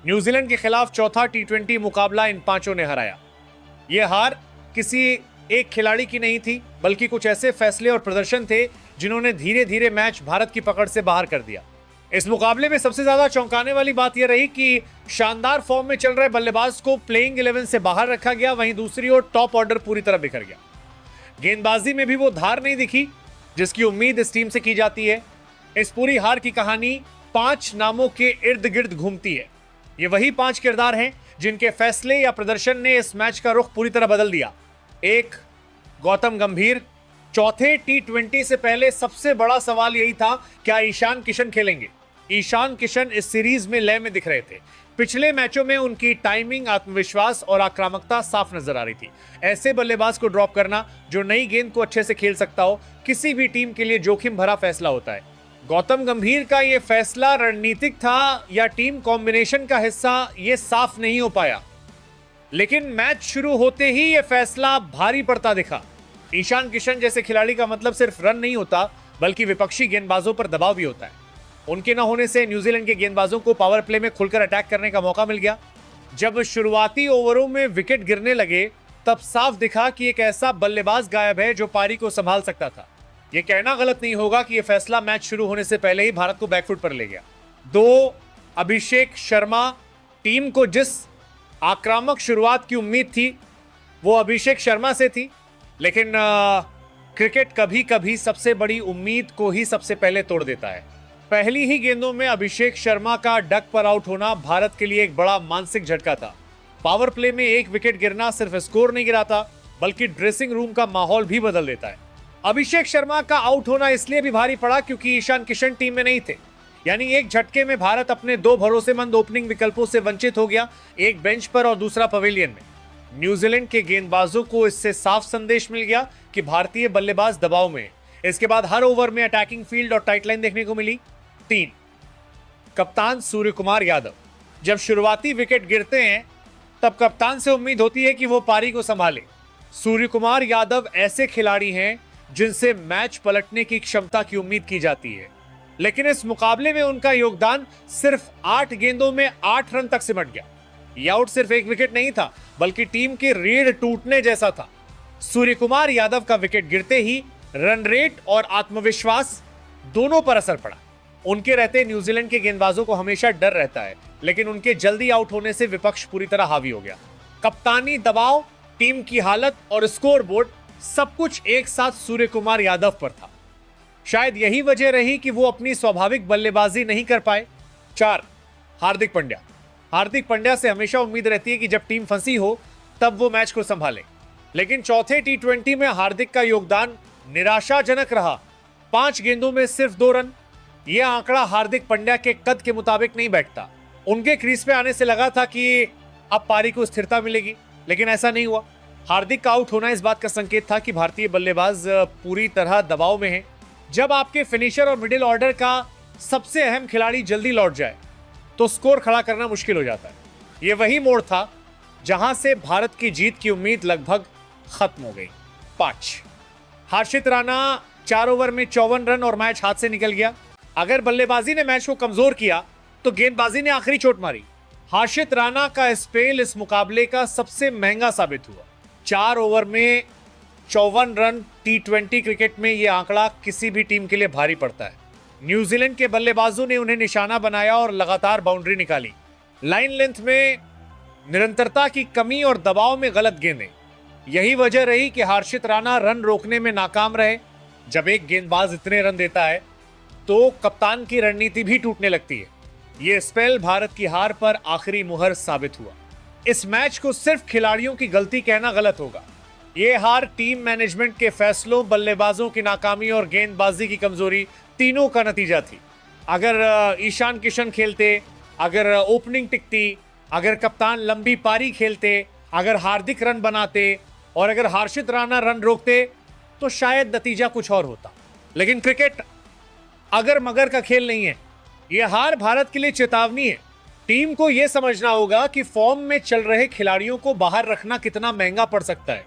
New Zealand के खिलाफ चौथा टी20 मुकाबला इन पांचों ने हराया। यह हार किसी एक खिलाड़ी की नहीं थी, बल्कि कुछ ऐसे फैसले और प्रदर्शन थे जिन्होंने धीरे धीरे मैच भारत की पकड़ से बाहर कर दिया। इस मुकाबले में सबसे ज्यादा चौंकाने वाली बात यह रही कि शानदार फॉर्म में चल रहे बल्लेबाज को प्लेइंग 11 से बाहर रखा गया, वहीं दूसरी ओर टॉप ऑर्डर पूरी तरह बिखर गया। गेंदबाजी में भी वो धार नहीं दिखी जिसकी उम्मीद इस टीम से की जाती है। इस पूरी हार की कहानी 5 नामों के इर्द गिर्द घूमती है। ये वही 5 किरदार हैं जिनके फैसले या प्रदर्शन ने इस मैच का रुख पूरी तरह बदल दिया। 1, गौतम गंभीर। चौथे टी20 से पहले सबसे बड़ा सवाल यही था, क्या ईशान किशन खेलेंगे? ईशान किशन इस सीरीज में लय में दिख रहे थे। पिछले मैचों में उनकी टाइमिंग, आत्मविश्वास और आक्रामकता साफ नजर आ रही थी। ऐसे बल्लेबाज को ड्रॉप करना जो नई गेंद को अच्छे से खेल सकता हो, किसी भी टीम के लिए जोखिम भरा फैसला होता है। गौतम गंभीर का यह फैसला रणनीतिक था या टीम कॉम्बिनेशन का हिस्सा, यह साफ नहीं हो पाया, लेकिन मैच शुरू होते ही यह फैसला भारी पड़ता दिखा। ईशान किशन जैसे खिलाड़ी का मतलब सिर्फ रन नहीं होता, बल्कि विपक्षी गेंदबाजों पर दबाव भी होता है। उनके न होने से न्यूजीलैंड के गेंदबाजों को पावर प्ले में खुलकर अटैक करने का मौका मिल गया। जब शुरुआती ओवरों में विकेट गिरने लगे, तब साफ दिखा कि एक ऐसा बल्लेबाज गायब है जो पारी को संभाल सकता था। यह कहना गलत नहीं होगा कि यह फैसला मैच शुरू होने से पहले ही भारत को बैकफुट पर ले गया। 2, अभिषेक शर्मा। टीम को जिस आक्रामक शुरुआत की उम्मीद थी, वो अभिषेक शर्मा से थी, लेकिन क्रिकेट कभी कभी सबसे बड़ी उम्मीद को ही सबसे पहले तोड़ देता है। पहली ही गेंदों में अभिषेक शर्मा का डक पर आउट होना भारत के लिए एक बड़ा मानसिक झटका था। पावर प्ले में एक विकेट गिरना सिर्फ स्कोर नहीं गिराता, बल्कि ड्रेसिंग रूम का माहौल भी बदल देता है। अभिषेक शर्मा का आउट होना इसलिए भी भारी पड़ा क्योंकि ईशान किशन टीम में नहीं थे। यानी एक झटके में भारत अपने 2 भरोसेमंद ओपनिंग विकल्पों से वंचित हो गया, एक बेंच पर और दूसरा पवेलियन में। न्यूजीलैंड के गेंदबाजों को इससे साफ संदेश मिल गया कि भारतीय बल्लेबाज दबाव में। इसके बाद हर ओवर में अटैकिंग फील्ड और टाइट लाइन देखने को मिली। 3, कप्तान सूर्य कुमार यादव। जब शुरुआती विकेट गिरते हैं, तब कप्तान से उम्मीद होती है कि वो पारी को संभाले। सूर्य कुमार यादव ऐसे खिलाड़ी हैं जिनसे मैच पलटने की क्षमता की उम्मीद की जाती है, लेकिन इस मुकाबले में उनका योगदान सिर्फ 8 गेंदों में 8 रन तक सिमट गया। यह आउट सिर्फ एक विकेट नहीं था, बल्कि टीम की रीढ़ टूटने जैसा था। सूर्य कुमार यादव का विकेट गिरते ही रन रेट और आत्मविश्वास दोनों पर असर पड़ा। उनके रहते न्यूजीलैंड के गेंदबाजों को हमेशा डर रहता है, लेकिन उनके जल्दी आउट होने से विपक्ष पूरी तरह हावी हो गया। कप्तानी दबाव, टीम की हालत और स्कोरबोर्ड, सब कुछ एक साथ सूर्य कुमार यादव पर था। शायद यही वजह रही कि वो अपनी स्वाभाविक बल्लेबाजी नहीं कर पाए। 4, हार्दिक पांड्या। हार्दिक पांड्या से हमेशा उम्मीद रहती है कि जब टीम फंसी हो तब वो मैच को संभाले, लेकिन चौथे टी20 में हार्दिक का योगदान निराशाजनक रहा। 5 गेंदों में सिर्फ 2 रन। यह आंकड़ा हार्दिक पांड्या के कद के मुताबिक नहीं बैठता। उनके क्रीज पे आने से लगा था कि अब पारी को स्थिरता मिलेगी, लेकिन ऐसा नहीं हुआ। हार्दिक का आउट होना इस बात का संकेत था कि भारतीय बल्लेबाज पूरी तरह दबाव में हैं। जब आपके फिनिशर और मिडिल ऑर्डर का सबसे अहम खिलाड़ी जल्दी लौट जाए, तो स्कोर खड़ा करना मुश्किल हो जाता है। यह वही मोड़ था जहां से भारत की जीत की उम्मीद लगभग खत्म हो गई। 5, हर्षित राणा। 4 ओवर में 54 रन और मैच हाथ से निकल गया। अगर बल्लेबाजी ने मैच को कमजोर किया, तो गेंदबाजी ने आखिरी चोट मारी। हर्षित राणा का स्पेल इस मुकाबले का सबसे महंगा साबित हुआ। 4 ओवर में 54 रन टी20 क्रिकेट में यह आंकड़ा किसी भी टीम के लिए भारी पड़ता है। न्यूजीलैंड के बल्लेबाजों ने उन्हें निशाना बनाया और लगातार बाउंड्री निकाली। लाइन लेंथ में निरंतरता की कमी और दबाव में गलत गेंदें, यही वजह रही कि हर्षित राणा रन रोकने में नाकाम रहे। जब एक गेंदबाज इतने रन देता है, तो कप्तान की रणनीति भी टूटने लगती है। यह स्पेल भारत की हार पर आखिरी मुहर साबित हुआ। इस मैच को सिर्फ खिलाड़ियों की गलती कहना गलत होगा। यह हार टीम मैनेजमेंट के फैसलों, बल्लेबाजों की नाकामी और गेंदबाजी की कमजोरी, तीनों का नतीजा थी। अगर ईशान किशन खेलते, अगर ओपनिंग टिकती, अगर कप्तान लंबी पारी खेलते, अगर हार्दिक रन बनाते और अगर हर्षित राणा रन रोकते, तो शायद नतीजा कुछ और होता। लेकिन क्रिकेट अगर मगर का खेल नहीं है। यह हार भारत के लिए चेतावनी है। टीम को यह समझना होगा कि फॉर्म में चल रहे खिलाड़ियों को बाहर रखना कितना महंगा पड़ सकता है।